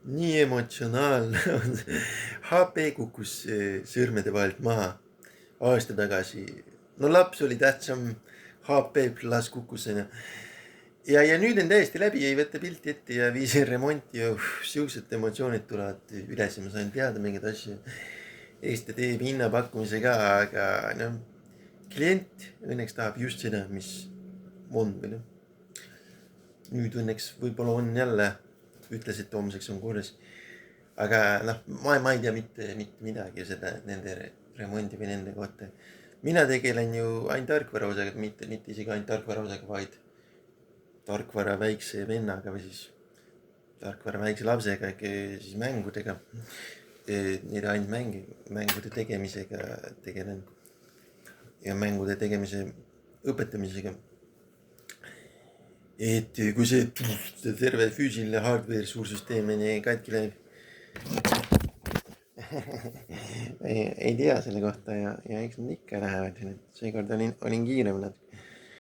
nii emotsionaalne on see. HP kukkus sõrmede vahelt maha aasta tagasi. No laps oli tähtsam, HP plus kukkus onju. Ja nüüd on täiesti läbi, ei võta pilti ette ja viisin remonti ja siuksed emotsioonid tulevad üles ja ma sain teada mingeid asju. Eesti teeb hinnapakkumise ka, aga noh, klient õnneks tahab just seda, mis on või noh. Nüüd õnneks võib-olla on jälle, ütles, et homseks on korras. Aga noh, ma ei tea mitte midagi seda nende remondi või nende kohta. Mina tegelen ju ainult tarkvaraosaga, mitte isegi ainult tarkvaraosaga, vaid tarkvara väikse vennaga või siis tarkvara väikse lapsega, siis mängudega. Neid ainult mängude tegemisega tegelen ja mängude tegemise õpetamisega. Et kui see terve füüsiline hardware suur süsteem katki läheb. ei tea selle kohta ja eks nad ikka lähevad. Seekord olin kiirem natuke.